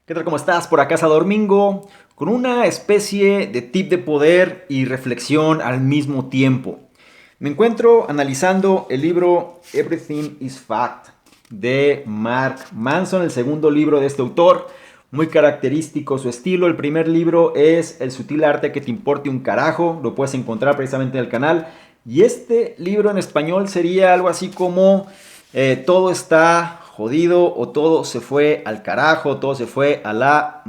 ¿Qué tal? ¿Cómo estás? Por acá Domingo, con una especie de tip de poder y reflexión al mismo tiempo. Me encuentro analizando el libro Everything is Fact de Mark Manson, el segundo libro de este autor. Muy característico su estilo. El primer libro es El sutil arte que te importe un carajo. Lo puedes encontrar precisamente en el canal. Y este libro en español sería algo así como todo está jodido o todo se fue al carajo, todo se fue a la...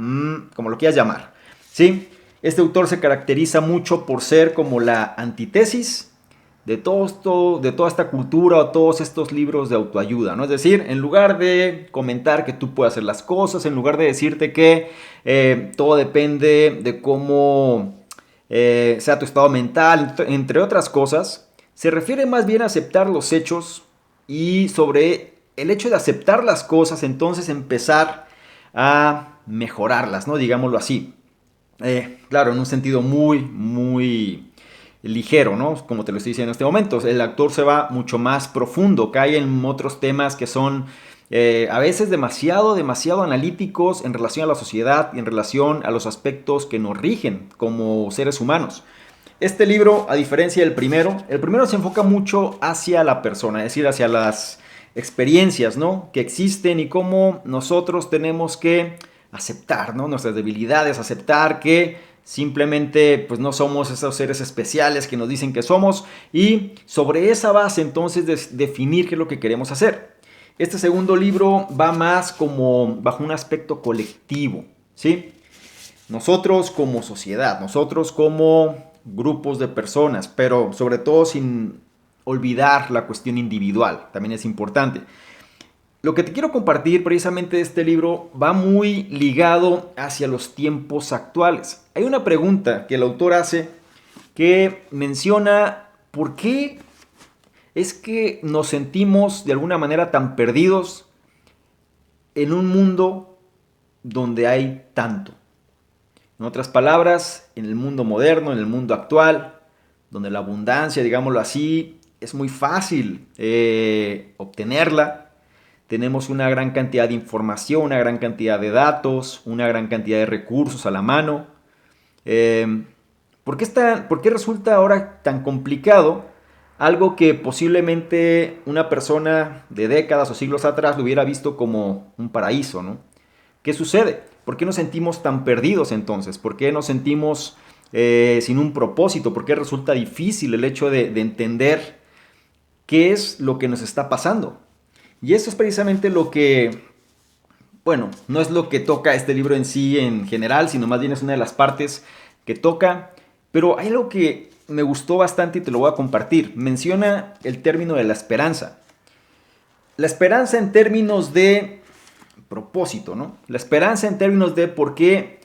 como lo quieras llamar. ¿Sí? Este autor se caracteriza mucho por ser como la antítesis de toda esta cultura o todos estos libros de autoayuda, ¿no? Es decir, en lugar de comentar que tú puedes hacer las cosas, en lugar de decirte que todo depende de cómo sea tu estado mental, entre otras cosas, se refiere más bien a aceptar los hechos y sobre el hecho de aceptar las cosas, entonces empezar a mejorarlas, ¿no? Digámoslo así. Claro, en un sentido muy ligero, ¿no? Como te lo estoy diciendo en este momento. El actor se va mucho más profundo, cae en otros temas que son a veces demasiado analíticos en relación a la sociedad y en relación a los aspectos que nos rigen como seres humanos. Este libro, a diferencia del primero, el primero se enfoca mucho hacia la persona, es decir, hacia las experiencias, ¿no? Que existen y cómo nosotros tenemos que aceptar, ¿no? Nuestras debilidades, aceptar que simplemente pues no somos esos seres especiales que nos dicen que somos y sobre esa base entonces definir qué es lo que queremos hacer. Este segundo libro va más como bajo un aspecto colectivo, ¿sí? Nosotros como sociedad, nosotros como grupos de personas, pero sobre todo sin olvidar la cuestión individual, también es importante. Lo que te quiero compartir precisamente de este libro va muy ligado hacia los tiempos actuales. Hay una pregunta que el autor hace que menciona por qué es que nos sentimos de alguna manera tan perdidos en un mundo donde hay tanto. En otras palabras, en el mundo moderno, en el mundo actual, donde la abundancia, digámoslo así, es muy fácil obtenerla. Tenemos una gran cantidad de información, una gran cantidad de datos, una gran cantidad de recursos a la mano. Eh, ¿Por qué resulta ahora tan complicado algo que posiblemente una persona de décadas o siglos atrás lo hubiera visto como un paraíso, ¿no? ¿Qué sucede? ¿Por qué nos sentimos tan perdidos entonces? ¿Por qué nos sentimos sin un propósito? ¿Por qué resulta difícil el hecho de entender qué es lo que nos está pasando? Y eso es precisamente lo que, bueno, no es lo que toca este libro en sí en general, sino más bien es una de las partes que toca. Pero hay algo que me gustó bastante y te lo voy a compartir. Menciona el término de la esperanza. La esperanza en términos de propósito, ¿no? La esperanza en términos de por qué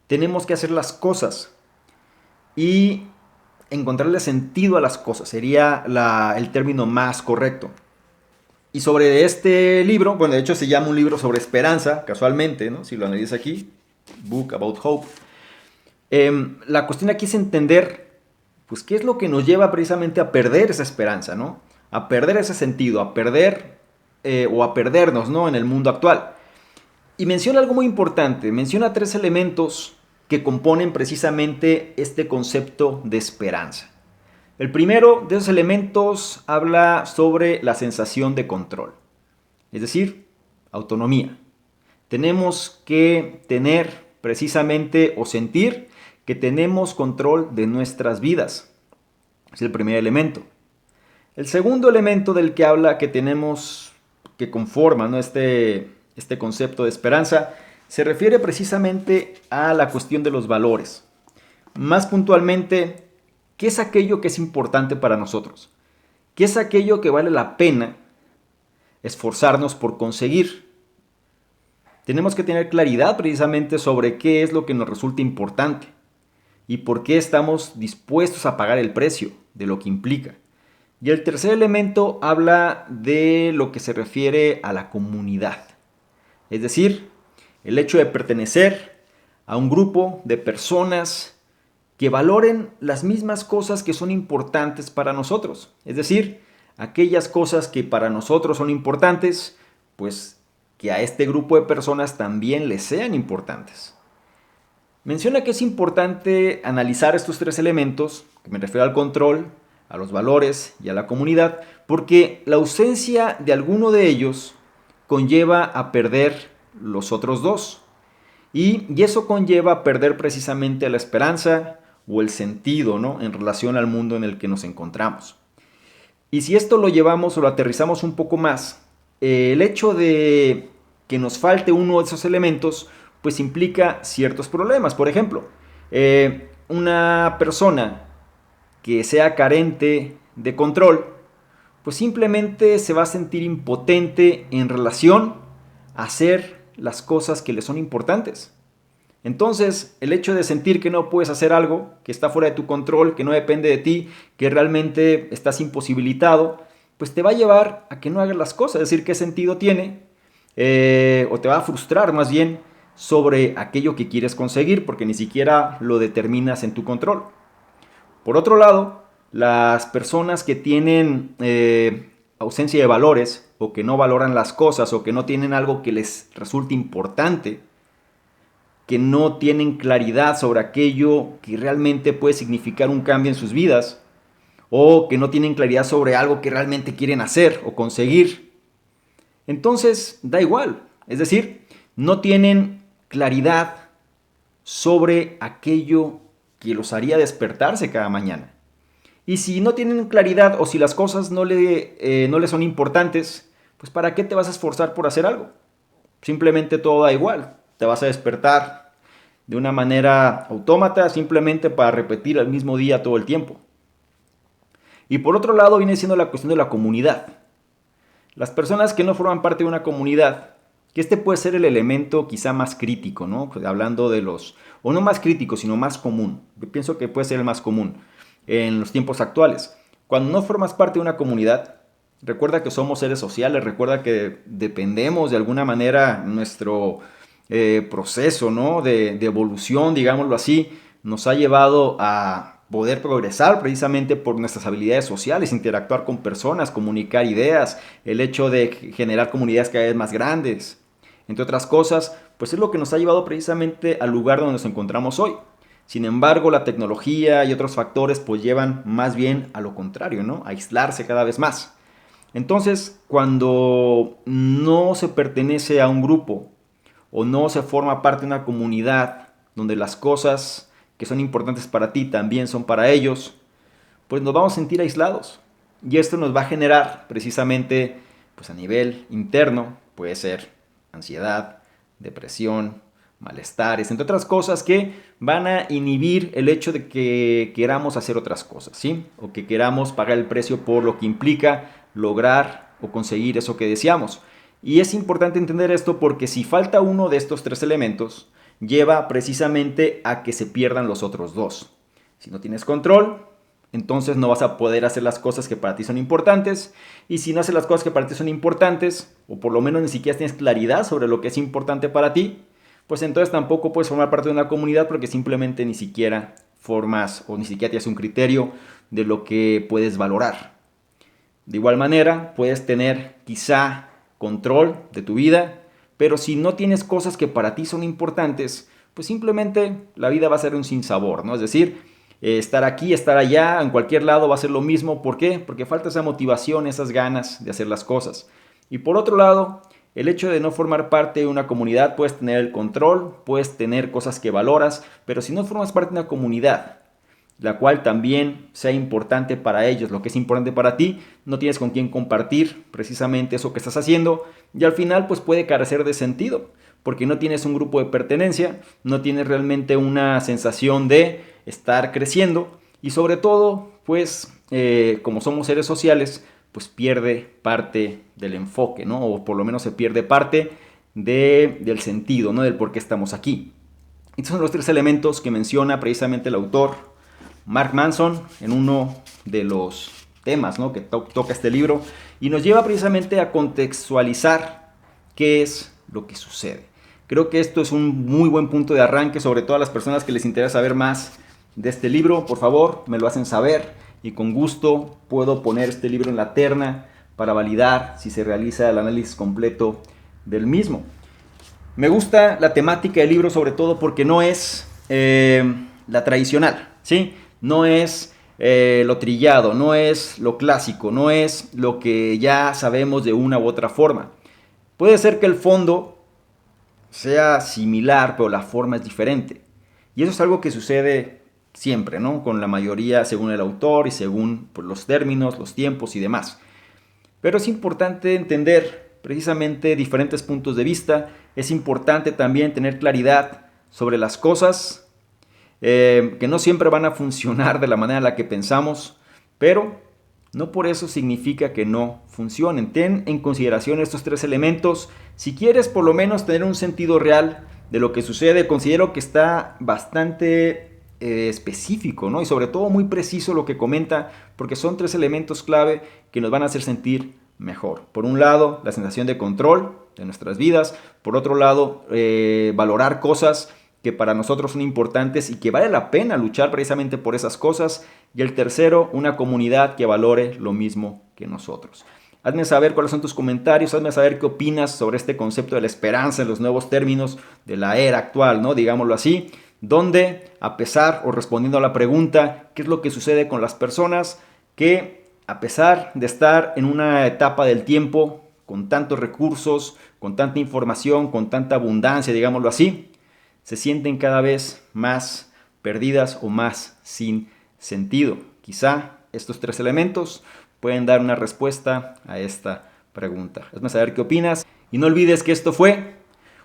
tenemos que hacer las cosas y encontrarle sentido a las cosas. Sería el término más correcto. Y sobre este libro, bueno, de hecho se llama un libro sobre esperanza, casualmente, ¿no? Si lo analizas aquí, Book About Hope. La cuestión aquí es entender, pues, qué es lo que nos lleva precisamente a perder esa esperanza, ¿no? A perder ese sentido, a perder o a perdernos, ¿no? En el mundo actual. Y menciona algo muy importante, menciona tres elementos que componen precisamente este concepto de esperanza. El primero de esos elementos habla sobre la sensación de control, es decir, autonomía. Tenemos que tener precisamente o sentir que tenemos control de nuestras vidas. Es el primer elemento. El segundo elemento del que habla que tenemos, que conforma, ¿no? este concepto de esperanza, se refiere precisamente a la cuestión de los valores. Más puntualmente, ¿qué es aquello que es importante para nosotros? ¿Qué es aquello que vale la pena esforzarnos por conseguir? Tenemos que tener claridad precisamente sobre qué es lo que nos resulta importante y por qué estamos dispuestos a pagar el precio de lo que implica. Y el tercer elemento habla de lo que se refiere a la comunidad. Es decir, el hecho de pertenecer a un grupo de personas que valoren las mismas cosas que son importantes para nosotros. Es decir, aquellas cosas que para nosotros son importantes, pues que a este grupo de personas también les sean importantes. Menciona que es importante analizar estos tres elementos, que me refiero al control, a los valores y a la comunidad, porque la ausencia de alguno de ellos conlleva a perder los otros dos. Y eso conlleva a perder precisamente la esperanza o el sentido, ¿no?, en relación al mundo en el que nos encontramos. Y si esto lo llevamos o lo aterrizamos un poco más, el hecho de que nos falte uno de esos elementos, pues implica ciertos problemas. Por ejemplo, una persona que sea carente de control, pues simplemente se va a sentir impotente en relación a hacer las cosas que le son importantes. Entonces, el hecho de sentir que no puedes hacer algo, que está fuera de tu control, que no depende de ti, que realmente estás imposibilitado, pues te va a llevar a que no hagas las cosas. Es decir, ¿qué sentido tiene? O te va a frustrar más bien sobre aquello que quieres conseguir, porque ni siquiera lo determinas en tu control. Por otro lado, las personas que tienen ausencia de valores, o que no valoran las cosas, o que no tienen algo que les resulte importante, que no tienen claridad sobre aquello que realmente puede significar un cambio en sus vidas, o que no tienen claridad sobre algo que realmente quieren hacer o conseguir, entonces da igual. Es decir, no tienen claridad sobre aquello que los haría despertarse cada mañana. Y si no tienen claridad, o si las cosas no le son importantes, pues ¿para qué te vas a esforzar por hacer algo? Simplemente todo da igual. Te vas a despertar de una manera autómata, simplemente para repetir el mismo día todo el tiempo. Y por otro lado viene siendo la cuestión de la comunidad. Las personas que no forman parte de una comunidad, que este puede ser el elemento quizá más crítico, ¿no? Hablando de los, o no más crítico, sino más común. Yo pienso que puede ser el más común en los tiempos actuales. Cuando no formas parte de una comunidad, recuerda que somos seres sociales, recuerda que dependemos de alguna manera, nuestro proceso, ¿no?, de evolución, digámoslo así, nos ha llevado a poder progresar precisamente por nuestras habilidades sociales, interactuar con personas, comunicar ideas, el hecho de generar comunidades cada vez más grandes, entre otras cosas, pues es lo que nos ha llevado precisamente al lugar donde nos encontramos hoy. Sin embargo, la tecnología y otros factores pues llevan más bien a lo contrario, ¿no?, a aislarse cada vez más. Entonces, cuando no se pertenece a un grupo o no se forma parte de una comunidad donde las cosas que son importantes para ti también son para ellos, pues nos vamos a sentir aislados. Y esto nos va a generar precisamente, pues a nivel interno, puede ser ansiedad, depresión, malestares, entre otras cosas que van a inhibir el hecho de que queramos hacer otras cosas, ¿sí? O que queramos pagar el precio por lo que implica lograr o conseguir eso que deseamos. Y es importante entender esto porque si falta uno de estos tres elementos, lleva precisamente a que se pierdan los otros dos. Si no tienes control, entonces no vas a poder hacer las cosas que para ti son importantes. Y si no haces las cosas que para ti son importantes, o por lo menos ni siquiera tienes claridad sobre lo que es importante para ti, pues entonces tampoco puedes formar parte de una comunidad porque simplemente ni siquiera formas o ni siquiera tienes un criterio de lo que puedes valorar. De igual manera, puedes tener quizá control de tu vida, pero si no tienes cosas que para ti son importantes, pues simplemente la vida va a ser un sinsabor, ¿no? Es decir, estar aquí, estar allá, en cualquier lado va a ser lo mismo. ¿Por qué? Porque falta esa motivación, esas ganas de hacer las cosas. Y por otro lado, el hecho de no formar parte de una comunidad, puedes tener el control, puedes tener cosas que valoras, pero si no formas parte de una comunidad, la cual también sea importante para ellos, lo que es importante para ti, no tienes con quién compartir precisamente eso que estás haciendo, y al final pues puede carecer de sentido, porque no tienes un grupo de pertenencia, no tienes realmente una sensación de estar creciendo, y sobre todo pues como somos seres sociales, pues pierde parte del enfoque, ¿no? O por lo menos se pierde parte del sentido, ¿no?, del por qué estamos aquí. Estos son los tres elementos que menciona precisamente el autor Mark Manson en uno de los temas, ¿no?, que toca este libro, y nos lleva precisamente a contextualizar qué es lo que sucede. Creo que esto es un muy buen punto de arranque, sobre todo a las personas que les interesa saber más de este libro. Por favor, me lo hacen saber y con gusto puedo poner este libro en la terna para validar si se realiza el análisis completo del mismo. Me gusta la temática del libro sobre todo porque no es la tradicional, ¿sí? No es lo trillado, no es lo clásico, no es lo que ya sabemos de una u otra forma. Puede ser que el fondo sea similar, pero la forma es diferente. Y eso es algo que sucede siempre, ¿no? Con la mayoría según el autor y según pues, los términos, los tiempos y demás. Pero es importante entender precisamente diferentes puntos de vista. Es importante también tener claridad sobre las cosas que no siempre van a funcionar de la manera en la que pensamos, pero no por eso significa que no funcionen. Ten en consideración estos tres elementos. Si quieres por lo menos tener un sentido real de lo que sucede, considero que está bastante específico, ¿no? Y sobre todo muy preciso lo que comenta, porque son tres elementos clave que nos van a hacer sentir mejor. Por un lado, la sensación de control de nuestras vidas. Por otro lado, valorar cosas que para nosotros son importantes y que vale la pena luchar precisamente por esas cosas. Y el tercero, una comunidad que valore lo mismo que nosotros. Hazme saber cuáles son tus comentarios, hazme saber qué opinas sobre este concepto de la esperanza en los nuevos términos de la era actual, ¿no? Digámoslo así, donde a pesar o respondiendo a la pregunta, ¿qué es lo que sucede con las personas que a pesar de estar en una etapa del tiempo con tantos recursos, con tanta información, con tanta abundancia, digámoslo así, se sienten cada vez más perdidas o más sin sentido? Quizá estos tres elementos pueden dar una respuesta a esta pregunta. Hazme saber qué opinas y no olvides que esto fue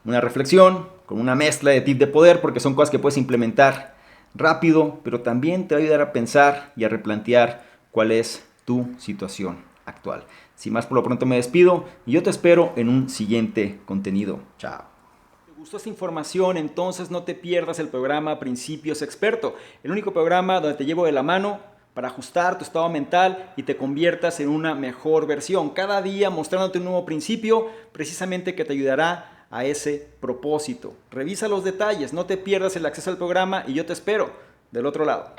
una reflexión con una mezcla de tips de poder, porque son cosas que puedes implementar rápido, pero también te va a ayudar a pensar y a replantear cuál es tu situación actual. Sin más, por lo pronto me despido y yo te espero en un siguiente contenido. Chao. ¿Te gustó esta información? Entonces no te pierdas el programa Principios Experto, el único programa donde te llevo de la mano para ajustar tu estado mental y te conviertas en una mejor versión. Cada día mostrándote un nuevo principio precisamente que te ayudará a ese propósito. Revisa los detalles, no te pierdas el acceso al programa y yo te espero del otro lado.